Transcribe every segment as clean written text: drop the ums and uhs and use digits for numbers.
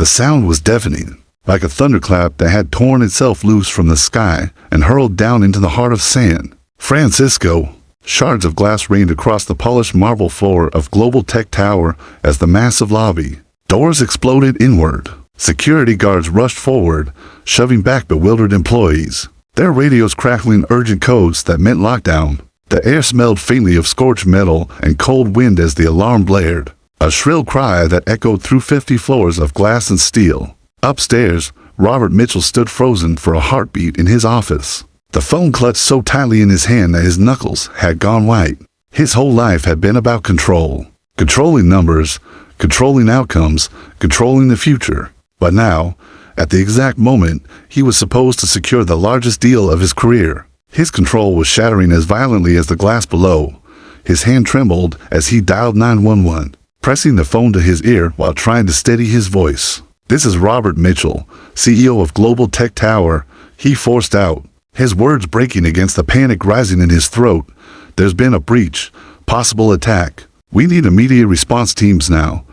The sound was deafening, like a thunderclap that had torn itself loose from the sky and hurled down into the heart of San Francisco. Shards of glass rained across the polished marble floor of Global Tech Tower as the massive lobby doors exploded inward. Security guards rushed forward, shoving back bewildered employees, their radios crackling urgent codes that meant lockdown. The air smelled faintly of scorched metal and cold wind as the alarm blared, a shrill cry that echoed through 50 floors of glass and steel. Upstairs, Robert Mitchell stood frozen for a heartbeat in his office. The phone clutched so tightly in his hand that his knuckles had gone white. His whole life had been about control. Controlling numbers, controlling outcomes, controlling the future. But now, at the exact moment, he was supposed to secure the largest deal of his career. His control was shattering as violently as the glass below. His hand trembled as he dialed 911, pressing the phone to his ear while trying to steady his voice. "This is Robert Mitchell, CEO of Global Tech Tower," he forced out, his words breaking against the panic rising in his throat. "There's been a breach, possible attack. We need immediate response teams now."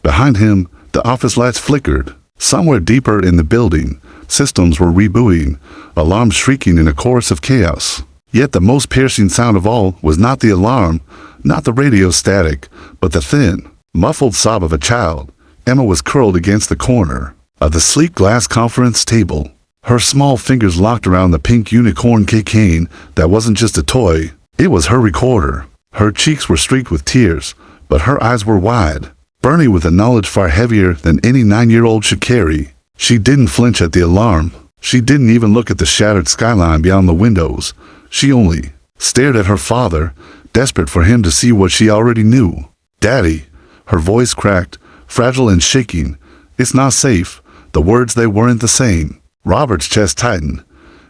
Behind him, the office lights flickered. Somewhere deeper in the building, systems were rebooting, alarms shrieking in a chorus of chaos. Yet the most piercing sound of all was not the alarm, not the radio static, but the thin, muffled sob of a child. Emma was curled against the corner of the sleek glass conference table, her small fingers locked around the pink unicorn cane that wasn't just a toy, it was her recorder. Her cheeks were streaked with tears, but her eyes were wide, burning with a knowledge far heavier than any 9-year-old should carry. She didn't flinch at the alarm. She didn't even look at the shattered skyline beyond the windows. She only stared at her father, desperate for him to see what she already knew. "Daddy," her voice cracked, fragile and shaking. "It's not safe." The words, they weren't the same. Robert's chest tightened.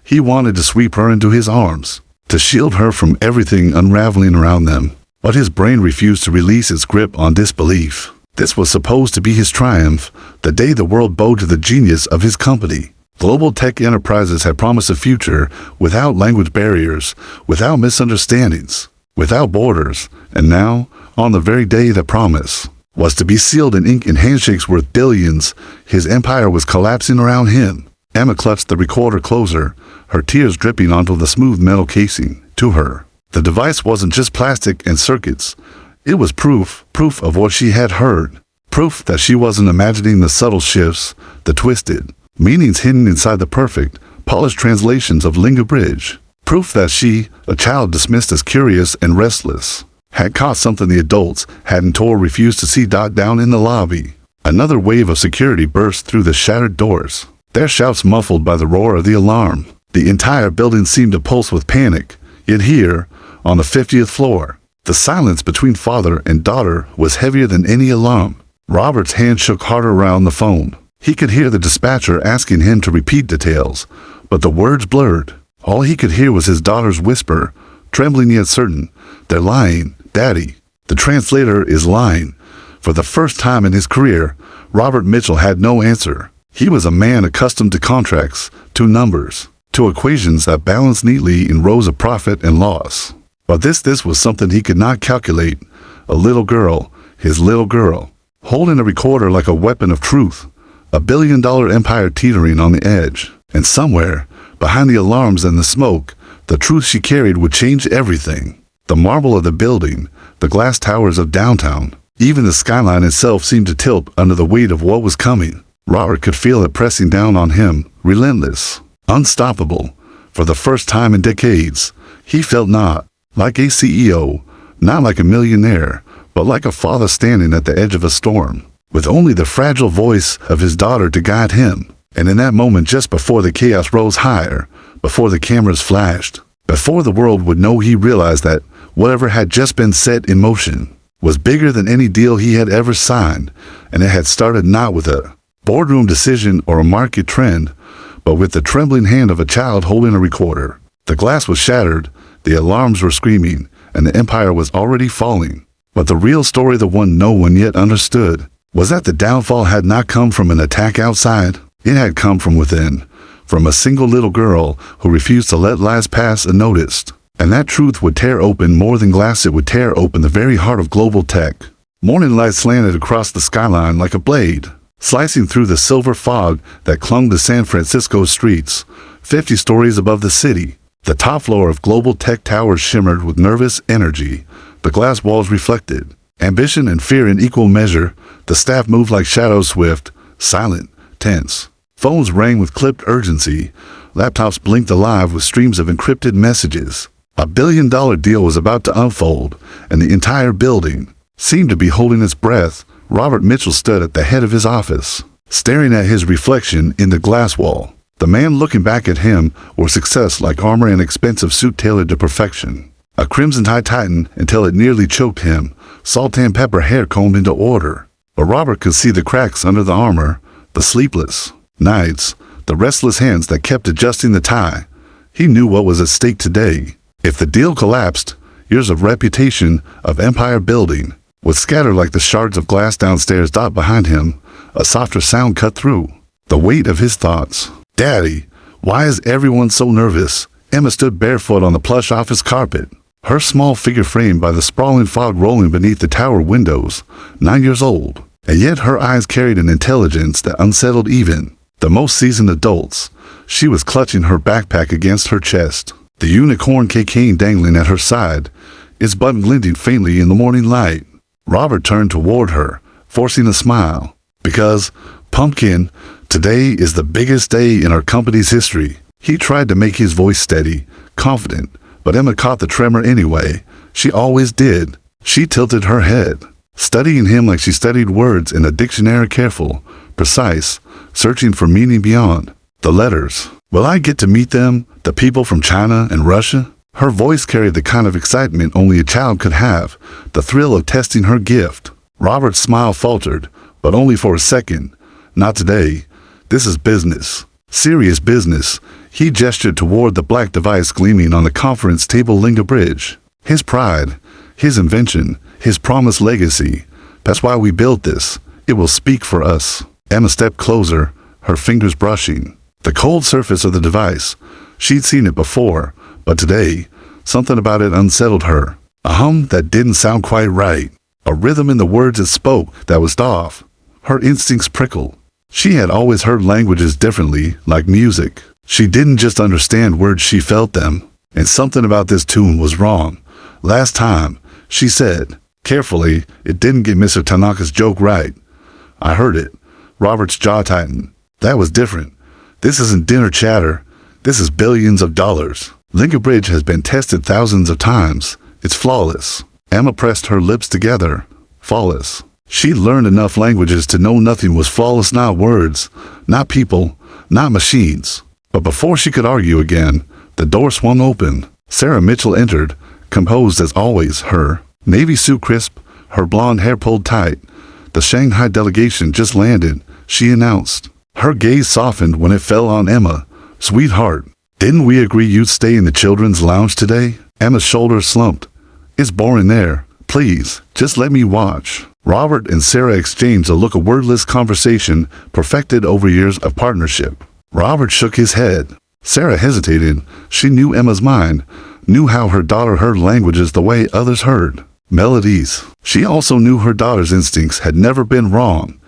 He wanted to sweep her into his arms, to shield her from everything unraveling around them. But his brain refused to release its grip on disbelief. This was supposed to be his triumph, the day the world bowed to the genius of his company. Global Tech Enterprises had promised a future without language barriers, without misunderstandings, without borders, and now, on the very day the promise was to be sealed in ink and handshakes worth billions, his empire was collapsing around him. Emma clutched the recorder closer, her tears dripping onto the smooth metal casing. To her, the device wasn't just plastic and circuits. It was proof of what she had heard. Proof that she wasn't imagining the subtle shifts, the twisted meanings hidden inside the perfect, polished translations of Linga Bridge. Proof that she, a child dismissed as curious and restless, had caught something the adults hadn't or refused to see down in the lobby. Another wave of security burst through the shattered doors, their shouts muffled by the roar of the alarm. The entire building seemed to pulse with panic. Yet here, on the 50th floor, the silence between father and daughter was heavier than any alarm. Robert's hand shook harder around the phone. He could hear the dispatcher asking him to repeat details, but the words blurred. All he could hear was his daughter's whisper, trembling yet certain. "They're lying, Daddy. The translator is lying." For the first time in his career, Robert Mitchell had no answer. He was a man accustomed to contracts, to numbers, to equations that balanced neatly in rows of profit and loss. But this was something he could not calculate. A little girl, his little girl, holding a recorder like a weapon of truth. A billion-dollar empire teetering on the edge. And somewhere, behind the alarms and the smoke, the truth she carried would change everything. The marble of the building, the glass towers of downtown, even the skyline itself seemed to tilt under the weight of what was coming. Robert could feel it pressing down on him, relentless, unstoppable. For the first time in decades, he felt not like a CEO, not like a millionaire, but like a father standing at the edge of a storm, with only the fragile voice of his daughter to guide him. And in that moment, just before the chaos rose higher, before the cameras flashed, before the world would know, he realized that whatever had just been set in motion was bigger than any deal he had ever signed, and it had started not with a boardroom decision or a market trend, but with the trembling hand of a child holding a recorder. The glass was shattered, the alarms were screaming, and the empire was already falling. But the real story, the one no one yet understood, was that the downfall had not come from an attack outside. It had come from within, from a single little girl who refused to let lies pass unnoticed. And that truth would tear open more than glass. It would tear open the very heart of global tech. Morning light slanted across the skyline like a blade. slicing through the silver fog that clung to San Francisco's streets, 50 stories above the city. The top floor of global tech towers shimmered with nervous energy. The glass walls reflected ambition and fear in equal measure. The staff moved like shadows, swift, silent, tense. Phones rang with clipped urgency. Laptops blinked alive with streams of encrypted messages. A billion-dollar deal was about to unfold, and the entire building seemed to be holding its breath. Robert Mitchell stood at the head of his office, staring at his reflection in the glass wall. The man looking back at him wore success like armor and expensive suit tailored to perfection. A crimson tie tightened until it nearly choked him, salt and pepper hair combed into order. But Robert could see the cracks under the armor, the sleepless nights, the restless hands that kept adjusting the tie. He knew what was at stake today. If the deal collapsed, years of reputation, of empire building, would scatter like the shards of glass downstairs. Behind him, a softer sound cut through the weight of his thoughts. Daddy, why is everyone so nervous? Emma stood barefoot on the plush office carpet, her small figure framed by the sprawling fog rolling beneath the tower windows. 9 years old, and yet her eyes carried an intelligence that unsettled even the most seasoned adults. She was clutching her backpack against her chest, the unicorn cocaine dangling at her side, its button glinting faintly in the morning light. Robert turned toward her, forcing a smile. Because, Pumpkin, today is the biggest day in our company's history. He tried to make his voice steady, confident, but Emma caught the tremor anyway. She always did. She tilted her head, studying him like she studied words in a dictionary, careful, precise, searching for meaning beyond the letters. Will I get to meet them, the people from China and Russia? Her voice carried the kind of excitement only a child could have, the thrill of testing her gift. Robert's smile faltered, but only for a second. Not today. This is business. Serious business. He gestured toward the black device gleaming on the conference table. Linga Bridge. His pride, his invention, his promised legacy. That's why we built this. It will speak for us. Emma stepped closer, her fingers brushing the cold surface of the device. She'd seen it before, but today, something about it unsettled her. A hum that didn't sound quite right. A rhythm in the words it spoke that was off. Her instincts prickled. She had always heard languages differently, like music. She didn't just understand words, she felt them. And something about this tune was wrong. Last time, she said, carefully, it didn't get Mr. Tanaka's joke right. I heard it. Robert's jaw tightened. That was different. This isn't dinner chatter. This is billions of dollars. Linga Bridge has been tested thousands of times. It's flawless. Emma pressed her lips together. Flawless. She'd learned enough languages to know nothing was flawless, not words, not people, not machines. But before she could argue again, the door swung open. Sarah Mitchell entered, composed as always, her navy suit crisp, her blonde hair pulled tight. The Shanghai delegation just landed, she announced. Her gaze softened when it fell on Emma. Sweetheart, didn't we agree you'd stay in the children's lounge today? Emma's shoulders slumped. It's boring there. Please, just let me watch. Robert and Sarah exchanged a look of wordless conversation perfected over years of partnership. Robert shook his head. Sarah hesitated. She knew Emma's mind, knew how her daughter heard languages the way others heard melodies. She also knew her daughter's instincts had never been wrong.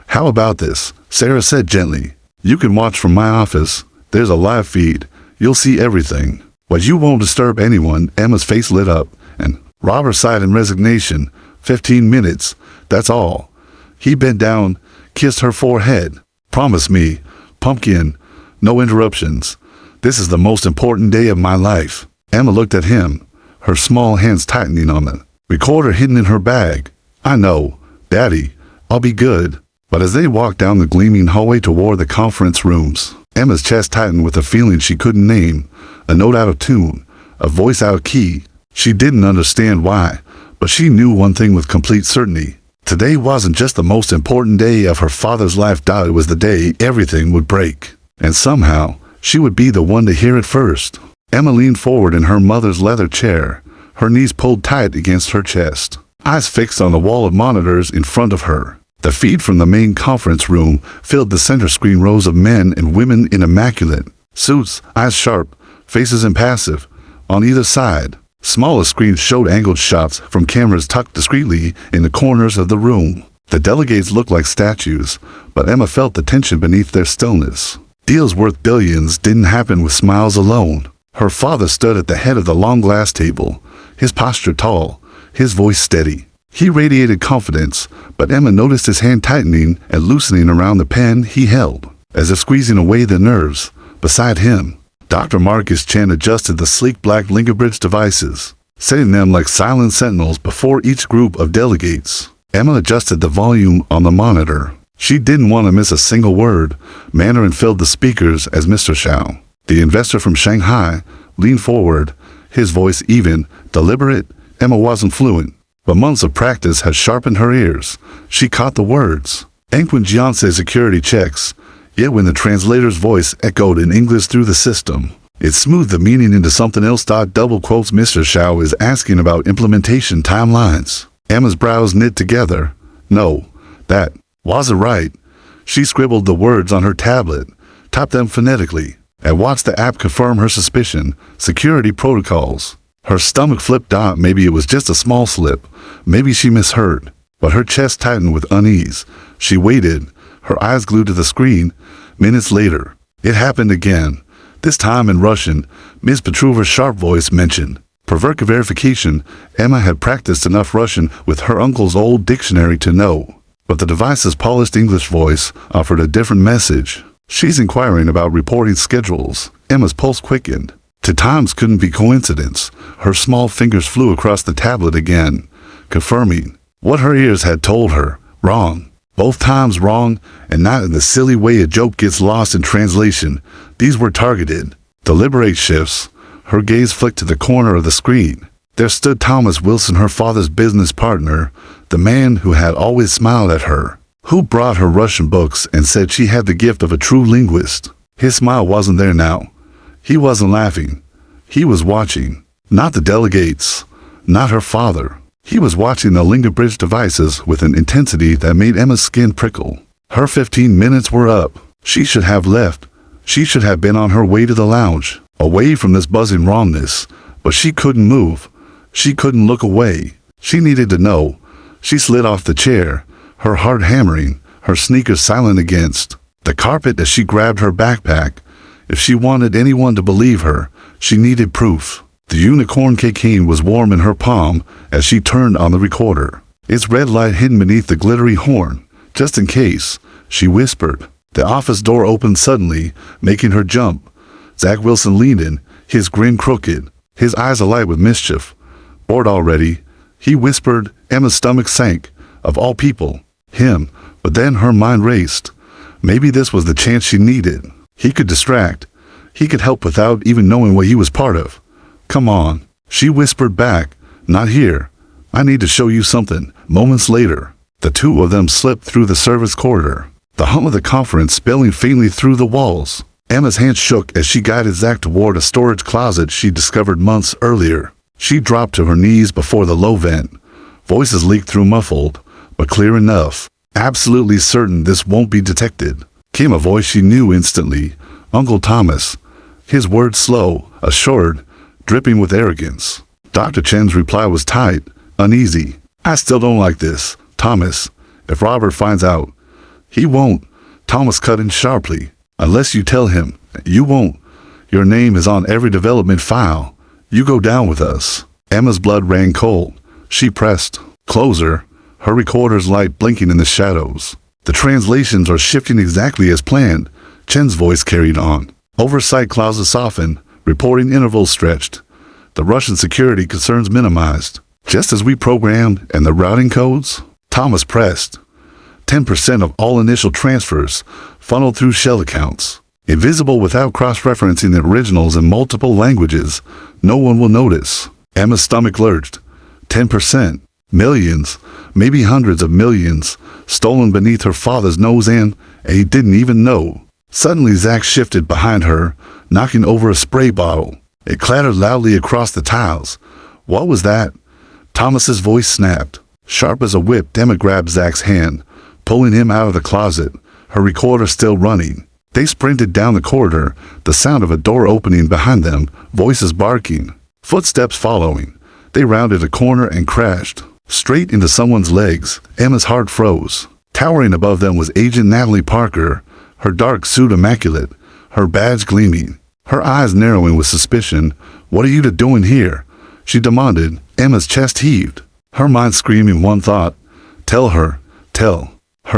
How about this? Sarah said gently. You can watch from my office. There's a live feed. You'll see everything. But you won't disturb anyone. Emma's face lit up, and Robert sighed in resignation. 15 minutes. That's all. He bent down, kissed her forehead. Promise me, Pumpkin, no interruptions. This is the most important day of my life. Emma looked at him, her small hands tightening on the recorder hidden in her bag. I know, Daddy, I'll be good. But as they walked down the gleaming hallway toward the conference rooms, Emma's chest tightened with a feeling she couldn't name, a note out of tune, a voice out of key. She didn't understand why, but she knew one thing with complete certainty. Today wasn't just the most important day of her father's life, it was the day everything would break. And somehow, she would be the one to hear it first. Emma leaned forward in her mother's leather chair, her knees pulled tight against her chest, eyes fixed on the wall of monitors in front of her. The feed from the main conference room filled the center screen, rows of men and women in immaculate suits, eyes sharp, faces impassive. On either side, smaller screens showed angled shots from cameras tucked discreetly in the corners of the room. The delegates looked like statues, but Emma felt the tension beneath their stillness. Deals worth billions didn't happen with smiles alone. Her father stood at the head of the long glass table, his posture tall, his voice steady. He radiated confidence, but Emma noticed his hand tightening and loosening around the pen he held, as if squeezing away the nerves. Beside him, Dr. Marcus Chen adjusted the sleek black Lingerbridge devices, setting them like silent sentinels before each group of delegates. Emma adjusted the volume on the monitor. She didn't want to miss a single word. Mandarin filled the speakers as Mr. Xiao, the investor from Shanghai, leaned forward, his voice even, deliberate. Emma wasn't fluent, but months of practice had sharpened her ears. She caught the words. Engquin Jianse security checks. Yet when the translator's voice echoed in English through the system, it smoothed the meaning into something else. Double quotes, Mr. Xiao is asking about implementation timelines. Emma's brows knit together. No, that wasn't right. She scribbled the words on her tablet, typed them phonetically, and watched the app confirm her suspicion. Security protocols. Her stomach flipped out. Maybe it was just a small slip. Maybe she misheard. But her chest tightened with unease. She waited, her eyes glued to the screen. Minutes later, it happened again. This time in Russian. Ms. Petruva's sharp voice mentioned Proverka verification. Emma had practiced enough Russian with her uncle's old dictionary to know. But the device's polished English voice offered a different message. She's inquiring about reporting schedules. Emma's pulse quickened. The times couldn't be coincidence. Her small fingers flew across the tablet again, confirming what her ears had told her. Wrong. Both times wrong, and not in the silly way a joke gets lost in translation. These were targeted, deliberate shifts. Her gaze flicked to the corner of the screen. There stood Thomas Wilson, her father's business partner, the man who had always smiled at her, who brought her Russian books and said she had the gift of a true linguist. His smile wasn't there now. He wasn't laughing. He was watching. Not the delegates. Not her father. He was watching the Lingerbridge devices with an intensity that made Emma's skin prickle. Her 15 minutes were up. She should have left. She should have been on her way to the lounge, away from this buzzing wrongness. But she couldn't move. She couldn't look away. She needed to know. She slid off the chair, her heart hammering, her sneakers silent against the carpet as she grabbed her backpack. If she wanted anyone to believe her, she needed proof. The unicorn cocaine was warm in her palm as she turned on the recorder, its red light hidden beneath the glittery horn. Just in case, she whispered. The office door opened suddenly, making her jump. Zach Wilson leaned in, his grin crooked, his eyes alight with mischief. Bored already, he whispered. Emma's stomach sank. Of all people, him. But then her mind raced. Maybe this was the chance she needed. He could distract. He could help without even knowing what he was part of. Come on, she whispered back. Not here. I need to show you something. Moments later, the two of them slipped through the service corridor, the hum of the conference spilling faintly through the walls. Emma's hand shook as she guided Zach toward a storage closet she discovered months earlier. She dropped to her knees before the low vent. Voices leaked through muffled, but clear enough. Absolutely certain this won't be detected, came a voice she knew instantly. Uncle Thomas. His words slow, assured, dripping with arrogance. Dr. Chen's reply was tight, uneasy. I still don't like this, Thomas. If Robert finds out, he won't. Thomas cut in sharply. Unless you tell him, you won't. Your name is on every development file. You go down with us. Emma's blood ran cold. She pressed closer, her recorder's light blinking in the shadows. The translations are shifting exactly as planned, Chen's voice carried on. Oversight clauses softened, reporting intervals stretched. The Russian security concerns minimized. Just as we programmed, and the routing codes? Thomas pressed. 10% of all initial transfers funneled through shell accounts. Invisible without cross-referencing the originals in multiple languages. No one will notice. Emma's stomach lurched. 10%. Millions, maybe hundreds of millions, stolen beneath her father's nose and he didn't even know. Suddenly Zach shifted behind her, knocking over a spray bottle. It clattered loudly across the tiles. What was that? Thomas's voice snapped. Sharp as a whip, Emma grabbed Zach's hand, pulling him out of the closet, her recorder still running. They sprinted down the corridor, the sound of a door opening behind them, voices barking, footsteps following. They rounded a corner and crashed. straight into someone's legs. Emma's heart froze. Towering above them was Agent Natalie Parker, her dark suit immaculate, her badge gleaming, her eyes narrowing with suspicion. "What are you doing here?" she demanded. Emma's chest heaved, her mind screaming one thought. Tell her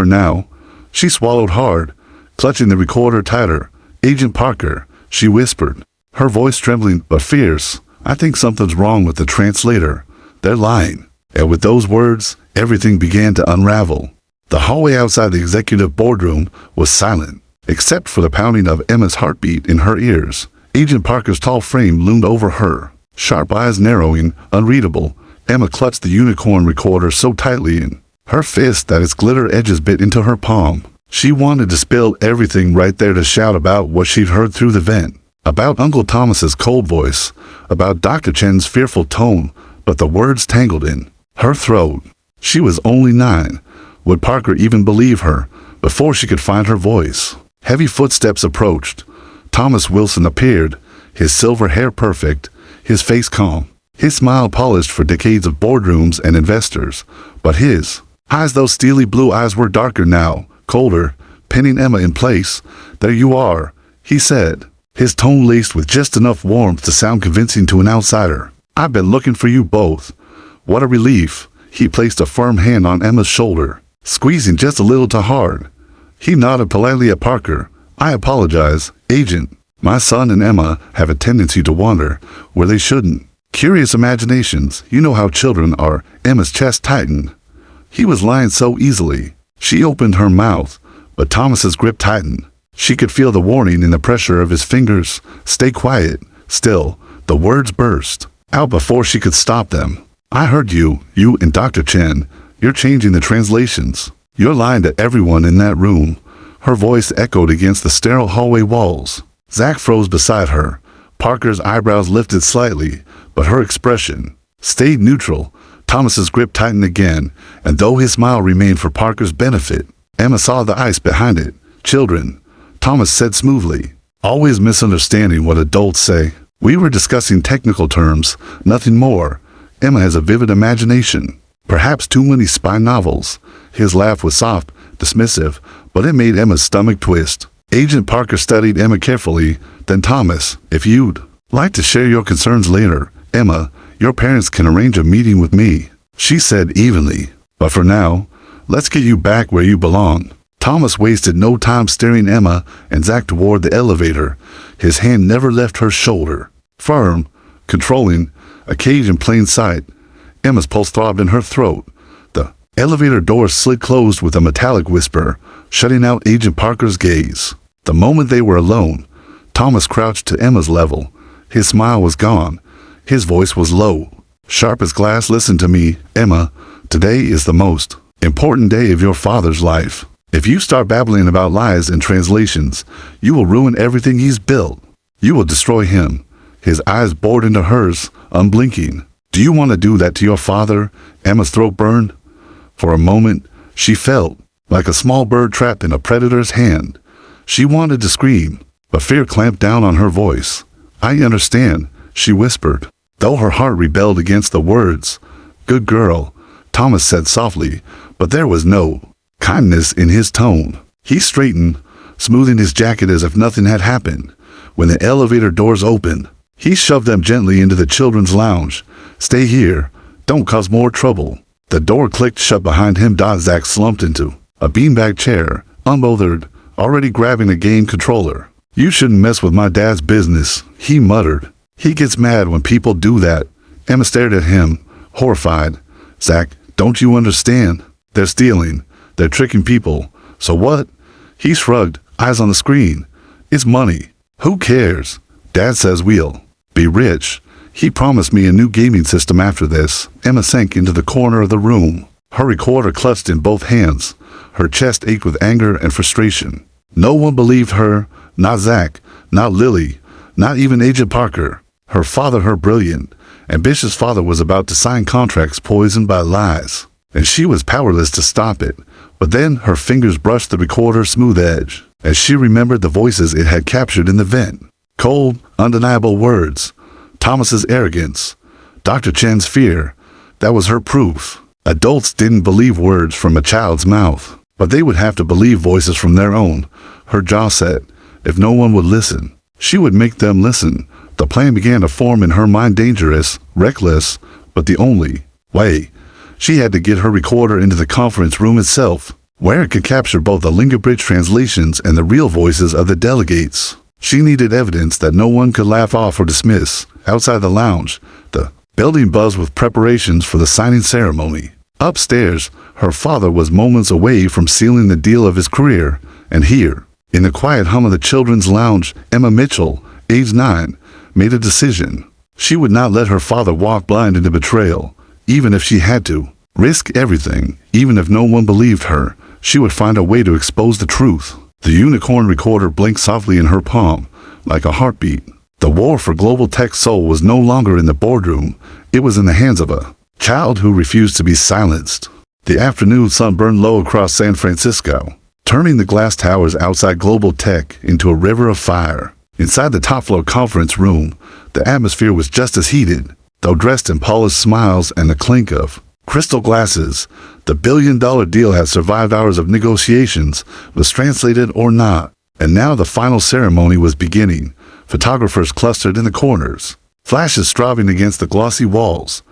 now. She swallowed hard, clutching the recorder tighter. "Agent Parker," she whispered, her voice trembling but fierce. "I think something's wrong with the translator. They're lying." And with those words, everything began to unravel. The hallway outside the executive boardroom was silent, except for the pounding of Emma's heartbeat in her ears. Agent Parker's tall frame loomed over her, sharp eyes narrowing, unreadable. Emma clutched the unicorn recorder so tightly in her fist that its glitter edges bit into her palm. She wanted to spill everything right there, to shout about what she'd heard through the vent, about Uncle Thomas's cold voice, about Dr. Chen's fearful tone, but the words tangled in her throat. She was only 9. Would Parker even believe her? Before she could find her voice, heavy footsteps approached. Thomas Wilson appeared, his silver hair perfect, his face calm, his smile polished for decades of boardrooms and investors. But his eyes, those steely blue eyes, were darker now, colder, pinning Emma in place. "There you are," he said, his tone laced with just enough warmth to sound convincing to an outsider. "I've been looking for you both." What a relief. He placed a firm hand on Emma's shoulder, squeezing just a little too hard. He nodded politely at Parker. "I apologize, Agent. My son and Emma have a tendency to wander where they shouldn't. Curious imaginations, you know how children are." Emma's chest tightened. He was lying so easily. She opened her mouth, but Thomas's grip tightened. She could feel the warning in the pressure of his fingers. "Stay quiet." Still, the words burst out before she could stop them. "I heard you and Dr. Chen. You're changing the translations. You're lying to everyone in that room." Her voice echoed against the sterile hallway walls. Zach froze beside her. Parker's eyebrows lifted slightly, but her expression stayed neutral. Thomas's grip tightened again, and though his smile remained for Parker's benefit, Emma saw the ice behind it. "Children," Thomas said smoothly, always misunderstanding what adults say. "We were discussing technical terms, nothing more. Emma has a vivid imagination. Perhaps too many spy novels." His laugh was soft, dismissive, but it made Emma's stomach twist. Agent Parker studied Emma carefully. "Then Thomas, if you'd like to share your concerns later, Emma, your parents can arrange a meeting with me," she said evenly. "But for now, let's get you back where you belong." Thomas wasted no time steering Emma and Zach toward the elevator. His hand never left her shoulder. Firm, controlling, a cage in plain sight. Emma's pulse throbbed in her throat. The elevator door slid closed with a metallic whisper, shutting out Agent Parker's gaze. The moment they were alone, Thomas crouched to Emma's level. His smile was gone. His voice was low, sharp as glass. "Listen to me, Emma. Today is the most important day of your father's life. If you start babbling about lies and translations, you will ruin everything he's built. You will destroy him." His eyes bored into hers, unblinking. "Do you want to do that to your father?" Emma's throat burned. For a moment, she felt like a small bird trapped in a predator's hand. She wanted to scream, but fear clamped down on her voice. "I understand," she whispered, though her heart rebelled against the words. "Good girl," Thomas said softly, but there was no kindness in his tone. He straightened, smoothing his jacket as if nothing had happened. When the elevator doors opened, he shoved them gently into the children's lounge. "Stay here. Don't cause more trouble." The door clicked shut behind him. Zach slumped into a beanbag chair, unbothered, already grabbing a game controller. "You shouldn't mess with my dad's business," he muttered. "He gets mad when people do that." Emma stared at him, horrified. "Zach, don't you understand? They're stealing. They're tricking people. So what?" He shrugged, eyes on the screen. "It's money. Who cares? Dad says we'll be rich. He promised me a new gaming system after this." Emma sank into the corner of the room, her recorder clutched in both hands. Her chest ached with anger and frustration. No one believed her, not Zach, not Lily, not even Agent Parker. Her father, her brilliant, ambitious father, was about to sign contracts poisoned by lies, and she was powerless to stop it. But then her fingers brushed the recorder's smooth edge, as she remembered the voices it had captured in the vent. Cold, undeniable words. Thomas's arrogance. Dr. Chen's fear. That was her proof. Adults didn't believe words from a child's mouth, but they would have to believe voices from their own. Her jaw set. If no one would listen, she would make them listen. The plan began to form in her mind, dangerous, reckless, but the only way. She had to get her recorder into the conference room itself, where it could capture both the lingua bridge translations and the real voices of the delegates. She needed evidence that no one could laugh off or dismiss. Outside the lounge, the building buzzed with preparations for the signing ceremony. Upstairs, her father was moments away from sealing the deal of his career, and here, in the quiet hum of the children's lounge, Emma Mitchell, age 9, made a decision. She would not let her father walk blind into betrayal, even if she had to. Risk everything, even if no one believed her. She would find a way to expose the truth. The unicorn recorder blinked softly in her palm, like a heartbeat. The war for global tech soul was no longer in the boardroom. It was in the hands of a child who refused to be silenced. The afternoon sun burned low across San Francisco, turning the glass towers outside global tech into a river of fire. Inside the top-floor conference room, the atmosphere was just as heated, though dressed in polished smiles and the clink of crystal glasses. The billion-dollar deal had survived hours of negotiations, was translated or not, and now the final ceremony was beginning. Photographers clustered in the corners, flashes strobing against the glossy walls.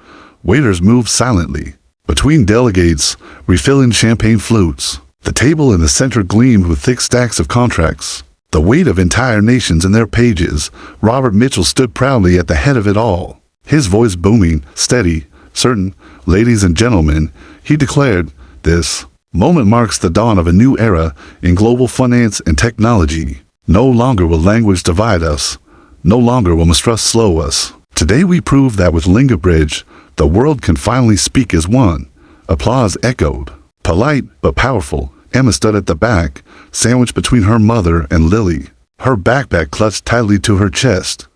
Waiters moved silently between delegates, refilling champagne flutes. The table in the center gleamed with thick stacks of contracts, the weight of entire nations in their pages. Robert Mitchell stood proudly at the head of it all, his voice booming, steady, certain. Ladies and gentlemen, he declared, this moment marks the dawn of a new era in global finance and technology. No longer will language divide us. No longer will mistrust slow us. Today we prove that with lingua bridge, the world can finally speak as one. Applause echoed. Polite but powerful, Emma stood at the back, sandwiched between her mother and Lily, her backpack clutched tightly to her chest.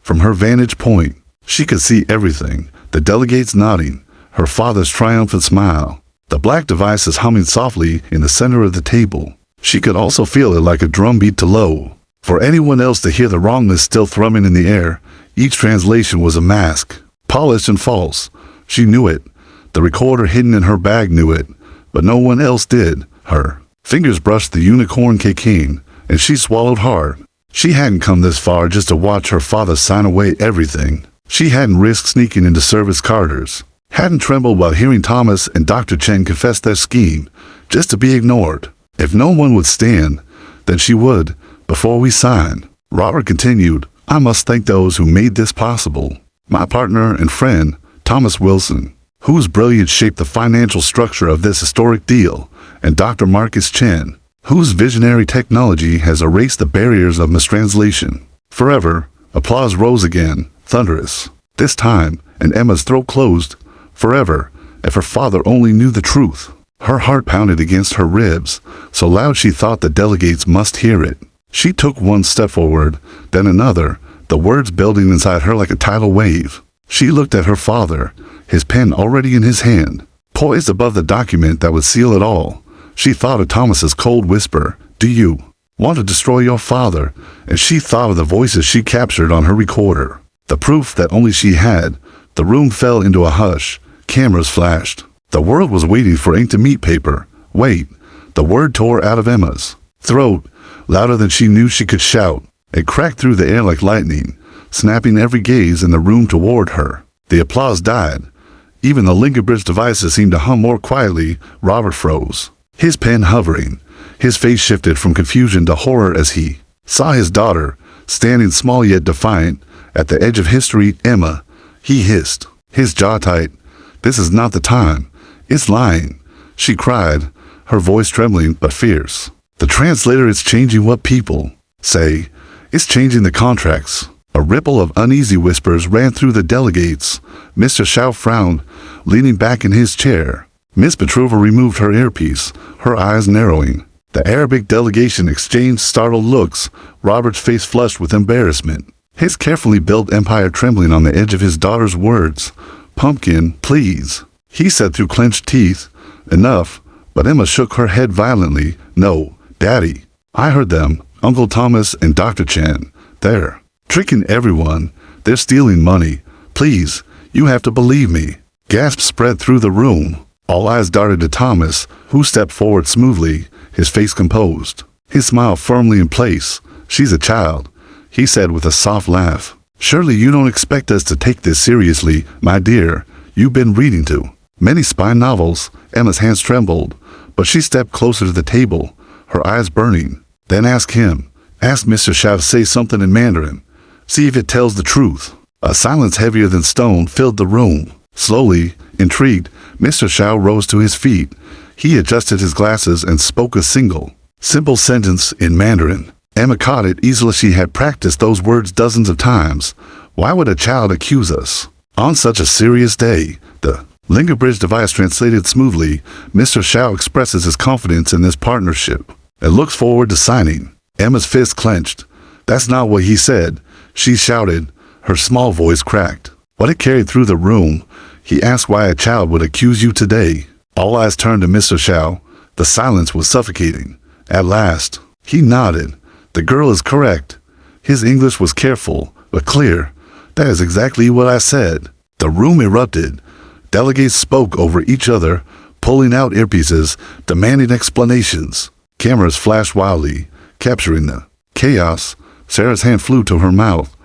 From her vantage point, she could see everything. The delegates nodding, her father's triumphant smile, the black devices humming softly in the center of the table. She could also feel it like a drumbeat to low. For anyone else to hear the wrongness still thrumming in the air, each translation was a mask, polished and false. She knew it. The recorder hidden in her bag knew it, but no one else did. Her fingers brushed the unicorn cocaine, and she swallowed hard. She hadn't come this far just to watch her father sign away everything. She hadn't risked sneaking into service corridors, hadn't trembled while hearing Thomas and Dr. Chen confess their scheme, just to be ignored. If no one would stand, then she would, before we sign. Robert continued, I must thank those who made this possible. My partner and friend, Thomas Wilson, whose brilliance shaped the financial structure of this historic deal, and Dr. Marcus Chen, whose visionary technology has erased the barriers of mistranslation. Forever, applause rose again, thunderous. This time, and Emma's throat closed. Forever, if her father only knew the truth. Her heart pounded against her ribs, so loud she thought the delegates must hear it. She took one step forward, then another, the words building inside her like a tidal wave. She looked at her father, his pen already in his hand, poised above the document that would seal it all. She thought of Thomas's cold whisper, do you want to destroy your father? And she thought of the voices she captured on her recorder, the proof that only she had. The room fell into a hush. Cameras flashed. The world was waiting for ink to meet paper. Wait. The word tore out of Emma's throat, louder than she knew she could shout. It cracked through the air like lightning, snapping every gaze in the room toward her. The applause died. Even the lingua bridge devices seemed to hum more quietly. Robert froze, his pen hovering. His face shifted from confusion to horror as he saw his daughter, standing small yet defiant, at the edge of history. Emma, he hissed, his jaw tight. This is not the time. It's lying. She cried, her voice trembling but fierce. The translator is changing what people say. It's changing the contracts. A ripple of uneasy whispers ran through the delegates. Mr. Shao frowned, leaning back in his chair. Miss Petrova removed her earpiece, her eyes narrowing. The Arabic delegation exchanged startled looks, Robert's face flushed with embarrassment, his carefully built empire trembling on the edge of his daughter's words. Pumpkin, please, he said through clenched teeth. Enough. But Emma shook her head violently. No, Daddy. I heard them, Uncle Thomas and Dr. Chen. They're tricking everyone. They're stealing money. Please, you have to believe me. Gasps spread through the room. All eyes darted to Thomas, who stepped forward smoothly, his face composed, his smile firmly in place. "She's a child," he said with a soft laugh. "Surely you don't expect us to take this seriously, my dear. You've been reading too many spy novels." Emma's hands trembled, but she stepped closer to the table, her eyes burning. "Then ask him. Ask Mr. Xiao to say something in Mandarin. See if it tells the truth." A silence heavier than stone filled the room. Slowly, intrigued, Mr. Xiao rose to his feet. He adjusted his glasses and spoke a simple sentence in Mandarin. Emma caught it easily. She had practiced those words dozens of times. Why would a child accuse us on such a serious day? The Linga Bridge device translated smoothly. Mr. Xiao expresses his confidence in this partnership and looks forward to signing. Emma's fist clenched. "That's not what he said," she shouted. Her small voice cracked. But it carried through the room. "He asked why a child would accuse you today." All eyes turned to Mr. Xiao. The silence was suffocating. At last, he nodded. "The girl is correct." His English was careful, but clear. "That is exactly what I said." The room erupted. Delegates spoke over each other, pulling out earpieces, demanding explanations. Cameras flashed wildly, capturing the chaos. Sarah's hand flew to her mouth.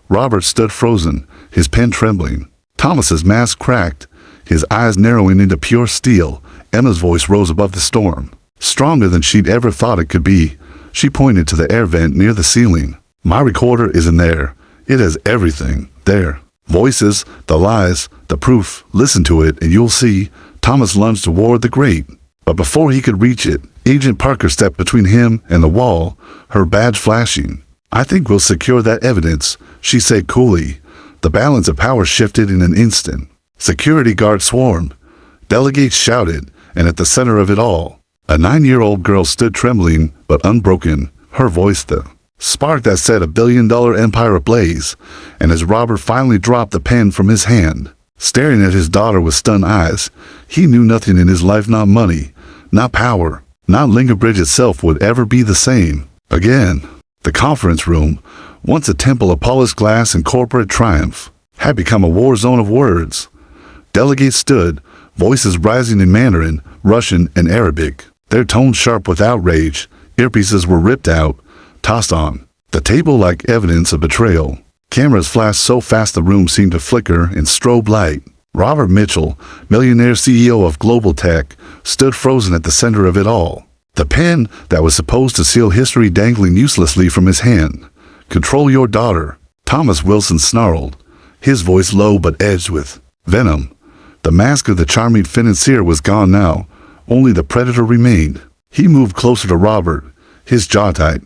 Robert stood frozen, his pen trembling. Thomas's mask cracked, his eyes narrowing into pure steel. Emma's voice rose above the storm, stronger than she'd ever thought it could be. She pointed to the air vent near the ceiling. "My recorder is in there. It has everything there. Voices, the lies, the proof. Listen to it and you'll see." Thomas lunged toward the grate. But before he could reach it, Agent Parker stepped between him and the wall, her badge flashing. "I think we'll secure that evidence," she said coolly. The balance of power shifted in an instant. Security guards swarmed. Delegates shouted, and at the center of it all, a 9-year-old girl stood trembling but unbroken, her voice the spark that set a billion-dollar empire ablaze. And as Robert finally dropped the pen from his hand, staring at his daughter with stunned eyes, he knew nothing in his life, not money, not power, not Linga Bridge itself, would ever be the same again. The conference room, once a temple of polished glass and corporate triumph, had become a war zone of words. Delegates stood, voices rising in Mandarin, Russian, and Arabic, their tones sharp with outrage. Earpieces were ripped out, tossed on the table like evidence of betrayal. Cameras flashed so fast the room seemed to flicker in strobe light. Robert Mitchell, Millionaire CEO of Global Tech, stood frozen at the center of it all. The pen that was supposed to seal history dangling uselessly from his hand. "Control your daughter," Thomas Wilson snarled, his voice low but edged with venom. The mask of the charming financier was gone now. Only the predator remained. He moved closer to Robert, his jaw tight.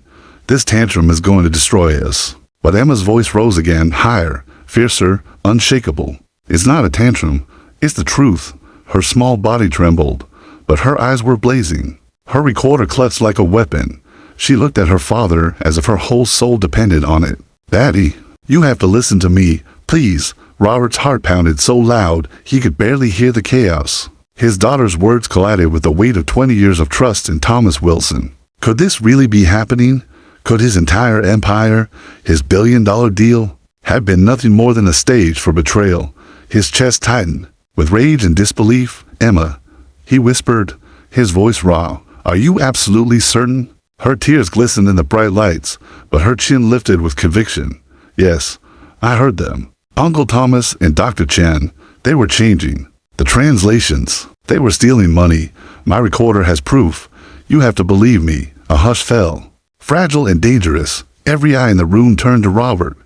"This tantrum is going to destroy us." But Emma's voice rose again, higher, fiercer, unshakable. "It's not a tantrum. It's the truth." Her small body trembled, but her eyes were blazing. Her recorder clutched like a weapon. She looked at her father as if her whole soul depended on it. "Daddy, you have to listen to me, please." Robert's heart pounded so loud he could barely hear the chaos. His daughter's words collided with the weight of 20 years of trust in Thomas Wilson. Could this really be happening? Could his entire empire, his billion-dollar deal, have been nothing more than a stage for betrayal? His chest tightened. With rage and disbelief, "Emma," he whispered, his voice raw, "are you absolutely certain?" Her tears glistened in the bright lights, but her chin lifted with conviction. "Yes, I heard them. Uncle Thomas and Dr. Chen, they were changing. The translations, they were stealing money. My recorder has proof. You have to believe me." A hush fell. Fragile and dangerous, every eye in the room turned to Robert.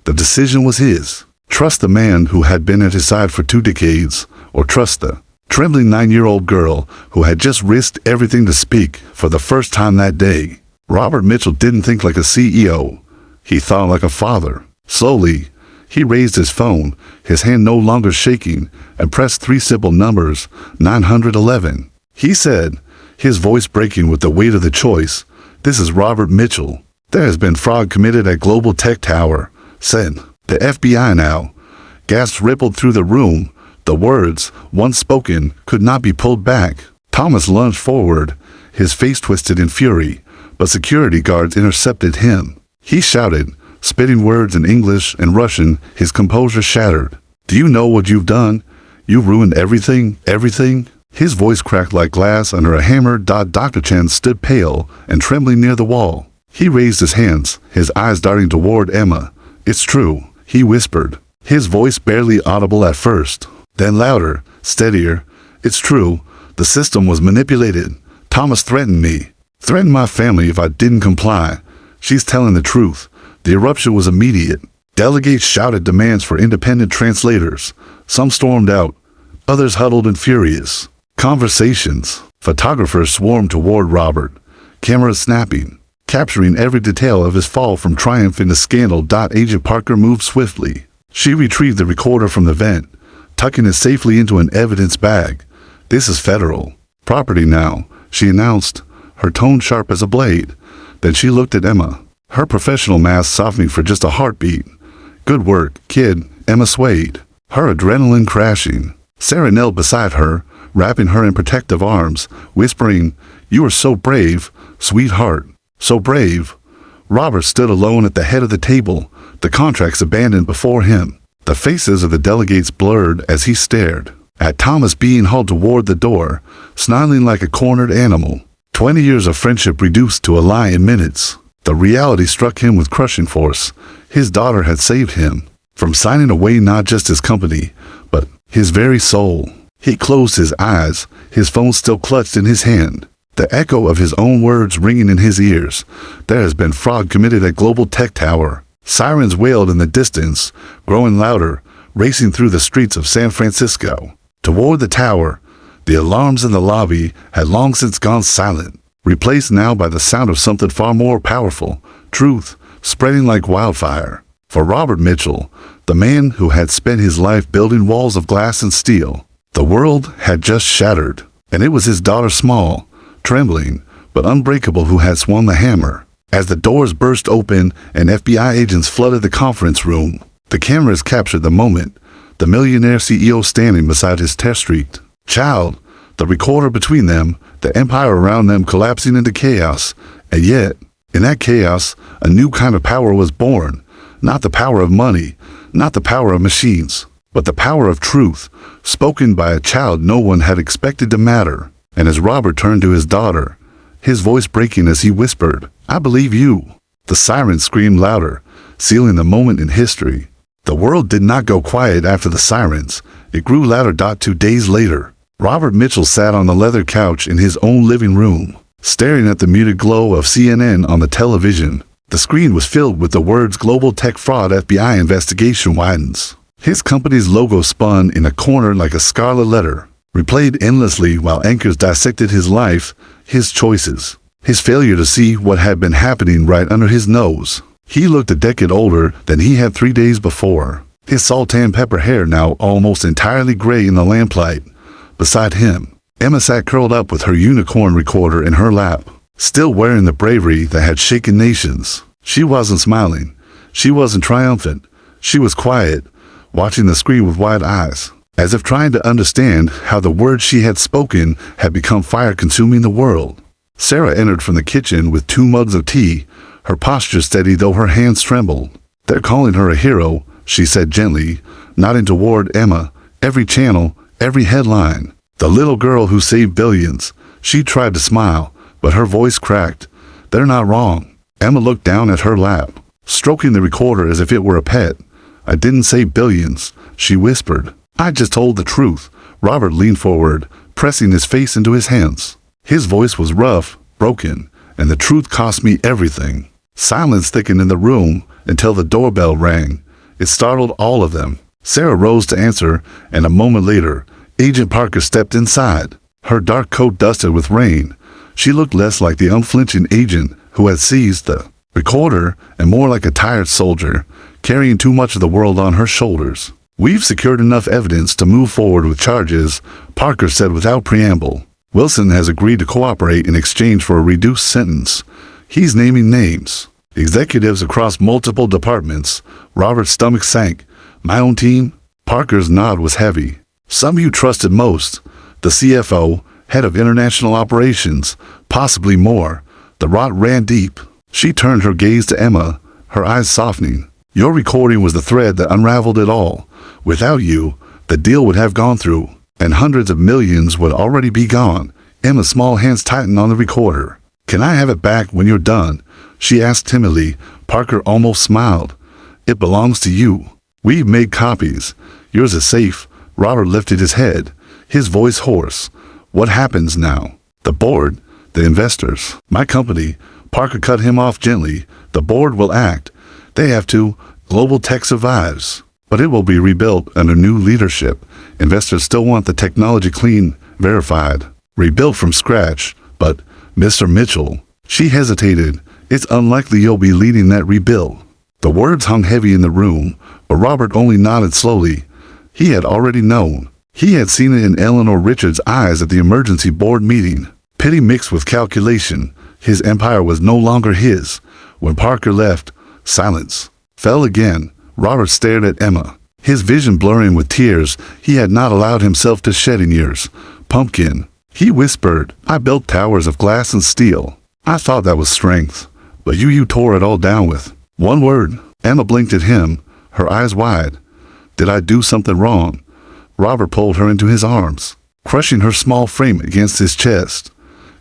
The decision was his. Trust the man who had been at his side for 2 decades, or trust the trembling 9-year-old girl who had just risked everything to speak for the first time that day. Robert Mitchell didn't think like a CEO. He thought like a father. Slowly, he raised his phone, his hand no longer shaking, and pressed 3 simple numbers, 911. He said, his voice breaking with the weight of the choice, "This is Robert Mitchell. There has been fraud committed at Global Tech Tower. Send the FBI now." Gasps rippled through the room. The words, once spoken, could not be pulled back. Thomas lunged forward, his face twisted in fury, but security guards intercepted him. He shouted, spitting words in English and Russian, his composure shattered. "Do you know what you've done? You ruined everything, everything." His voice cracked like glass under a hammer. Dr. Chen stood pale and trembling near the wall. He raised his hands, his eyes darting toward Emma. "It's true," he whispered, his voice barely audible at first, then louder, steadier. "It's true. The system was manipulated. Thomas threatened me. Threatened my family if I didn't comply. She's telling the truth." The eruption was immediate. Delegates shouted demands for independent translators. Some stormed out. Others huddled and furious. Conversations. Photographers swarmed toward Robert, cameras snapping, capturing every detail of his fall from triumph into scandal. Agent Parker moved swiftly. She retrieved the recorder from the vent, tucking it safely into an evidence bag. "This is federal property now," she announced, her tone sharp as a blade. Then she looked at Emma, her professional mask softening for just a heartbeat. "Good work, kid," Emma swayed, her adrenaline crashing. Sarah knelt beside her, wrapping her in protective arms, whispering, "You are so brave, sweetheart, so brave." Robert stood alone at the head of the table, the contracts abandoned before him. The faces of the delegates blurred as he stared at Thomas being hauled toward the door, snarling like a cornered animal. 20 years of friendship reduced to a lie in minutes. The reality struck him with crushing force. His daughter had saved him from signing away not just his company, but his very soul. He closed his eyes, his phone still clutched in his hand, the echo of his own words ringing in his ears. "There has been fraud committed at Global Tech Tower." Sirens wailed in the distance, growing louder, racing through the streets of San Francisco. Toward the tower, the alarms in the lobby had long since gone silent, replaced now by the sound of something far more powerful, truth, spreading like wildfire. For Robert Mitchell, the man who had spent his life building walls of glass and steel, the world had just shattered, and it was his daughter, small, trembling, but unbreakable, who had swung the hammer. As the doors burst open and FBI agents flooded the conference room, the cameras captured the moment, the Millionaire CEO standing beside his test-streaked child, the recorder between them, the empire around them collapsing into chaos. And yet, in that chaos, a new kind of power was born. Not the power of money, not the power of machines, but the power of truth, spoken by a child no one had expected to matter. And as Robert turned to his daughter, his voice breaking as he whispered, "I believe you." The sirens screamed louder, sealing the moment in history. The world did not go quiet after the sirens. It grew louder. 2 days later, Robert Mitchell sat on the leather couch in his own living room, staring at the muted glow of CNN on the television. The screen was filled with the words "Global Tech Fraud, FBI Investigation Widens." His company's logo spun in a corner like a scarlet letter, replayed endlessly while anchors dissected his life, his choices, his failure to see what had been happening right under his nose. He looked a decade older than he had 3 days before, his salt-tan pepper hair now almost entirely gray in the lamplight. Beside him, Emma sat curled up with her unicorn recorder in her lap, still wearing the bravery that had shaken nations. She wasn't smiling. She wasn't triumphant. She was quiet, watching the screen with wide eyes, as if trying to understand how the words she had spoken had become fire consuming the world. Sarah entered from the kitchen with 2 mugs of tea, her posture steady though her hands trembled. "They're calling her a hero," she said gently, nodding toward Emma. "Every channel, every headline. The little girl who saved billions." She tried to smile, but her voice cracked. "They're not wrong." Emma looked down at her lap, stroking the recorder as if it were a pet. "I didn't say billions," she whispered. "I just told the truth." Robert leaned forward, pressing his face into his hands. His voice was rough, broken, and the truth cost me everything. Silence thickened in the room until the doorbell rang. It startled all of them. Sarah rose to answer, and a moment later, Agent Parker stepped inside, her dark coat dusted with rain. She looked less like the unflinching agent who had seized the recorder and more like a tired soldier, carrying too much of the world on her shoulders. "We've secured enough evidence to move forward with charges," Parker said without preamble. "Wilson has agreed to cooperate in exchange for a reduced sentence. He's naming names. Executives across multiple departments." Robert's stomach sank. "My own team?" Parker's nod was heavy. "Some you trusted most. The CFO, head of international operations, possibly more." The rot ran deep. She turned her gaze to Emma, her eyes softening. "Your recording was the thread that unraveled it all. Without you, the deal would have gone through." and hundreds of millions would already be gone. Emma's small hands tightened on the recorder. "Can I have it back when you're done?" she asked timidly. Parker almost smiled. "It belongs to you. We've made copies. Yours is safe." Robert lifted his head, his voice hoarse. "What happens now?" "The board, the investors, my company." Parker cut him off gently. "The board will act. They have to. Global tech survives. But it will be rebuilt under new leadership. Investors still want the technology clean, verified, rebuilt from scratch. But, Mr. Mitchell," she hesitated, "it's unlikely you'll be leading that rebuild." The words hung heavy in the room, but Robert only nodded slowly. He had already known. He had seen it in Eleanor Richards' eyes at the emergency board meeting. Pity mixed with calculation. His empire was no longer his. When Parker left, silence fell again. Robert stared at Emma, his vision blurring with tears he had not allowed himself to shed in years. "Pumpkin," he whispered, "I built towers of glass and steel. I thought that was strength. But you tore it all down with one word." Emma blinked at him, her eyes wide. "Did I do something wrong?" Robert pulled her into his arms, crushing her small frame against his chest.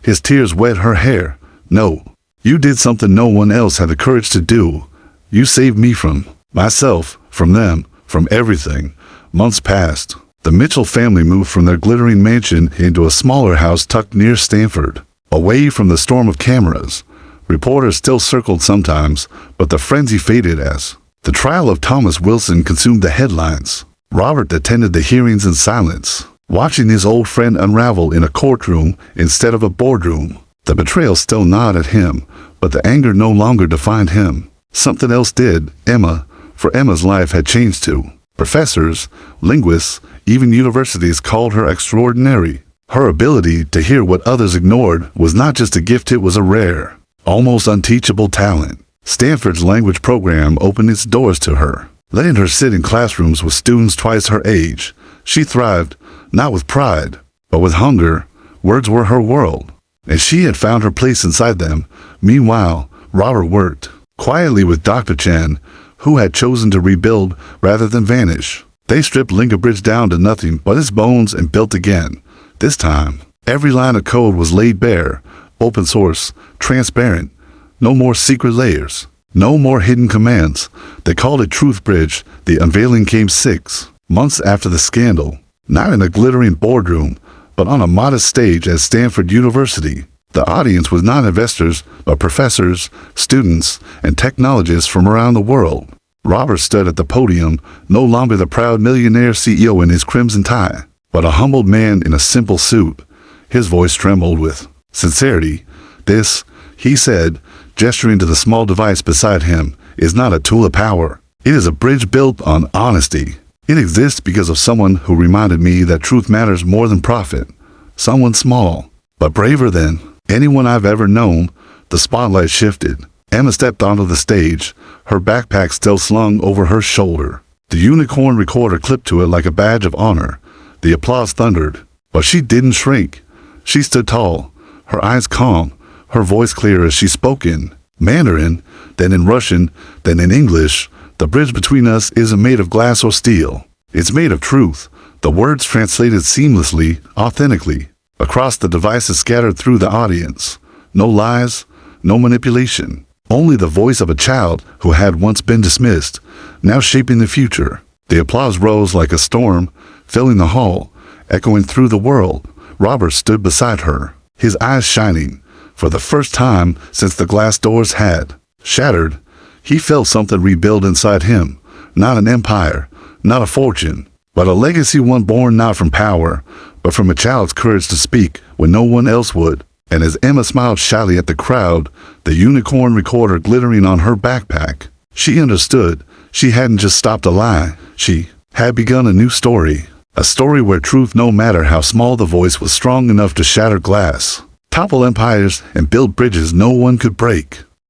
His tears wet her hair. "No. You did something no one else had the courage to do. You saved me from myself, from them, from everything." Months passed. The Mitchell family moved from their glittering mansion into a smaller house tucked near Stanford, away from the storm of cameras. Reporters still circled sometimes, but the frenzy faded as the trial of Thomas Wilson consumed the headlines. Robert attended the hearings in silence, watching his old friend unravel in a courtroom instead of a boardroom. The betrayal still gnawed at him, but the anger no longer defined him. Something else did. Emma, for Emma's life had changed too. Professors, linguists, even universities called her extraordinary. Her ability to hear what others ignored was not just a gift, it was a rare, almost unteachable talent. Stanford's language program opened its doors to her, letting her sit in classrooms with students twice her age. She thrived, not with pride, but with hunger. Words were her world, and she had found her place inside them. Meanwhile, Robert worked quietly with Dr. Chen, who had chosen to rebuild rather than vanish. They stripped Linkerbridge down to nothing but its bones and built again. This time, every line of code was laid bare, open source, transparent. No more secret layers, no more hidden commands. They called it Truthbridge. The unveiling came 6 months after the scandal, not in a glittering boardroom, but on a modest stage at Stanford University. The audience was not investors, but professors, students, and technologists from around the world. Robert stood at the podium, no longer the proud millionaire CEO in his crimson tie, but a humbled man in a simple suit. His voice trembled with sincerity. "This," he said, gesturing to the small device beside him, "is not a tool of power. It is a bridge built on honesty. It exists because of someone who reminded me that truth matters more than profit. Someone small, but braver than anyone I've ever known." The spotlight shifted. Emma stepped onto the stage, her backpack still slung over her shoulder. The unicorn recorder clipped to it like a badge of honor. The applause thundered, but she didn't shrink. She stood tall, her eyes calm, her voice clear as she spoke in Mandarin, then in Russian, then in English. "The bridge between us isn't made of glass or steel. It's made of truth." The words translated seamlessly, authentically, across the devices scattered through the audience. No lies, no manipulation. Only the voice of a child who had once been dismissed, now shaping the future. The applause rose like a storm, filling the hall, echoing through the world. Robert stood beside her, his eyes shining. For the first time since the glass doors had shattered, he felt something rebuild inside him. Not an empire, not a fortune, but a legacy, one born not from power, but from a child's courage to speak when no one else would. And as Emma smiled shyly at the crowd, the unicorn recorder glittering on her backpack, she understood. She hadn't just stopped a lie. She had begun a new story. A story where truth, no matter how small the voice, was strong enough to shatter glass, topple empires, and build bridges no one could break.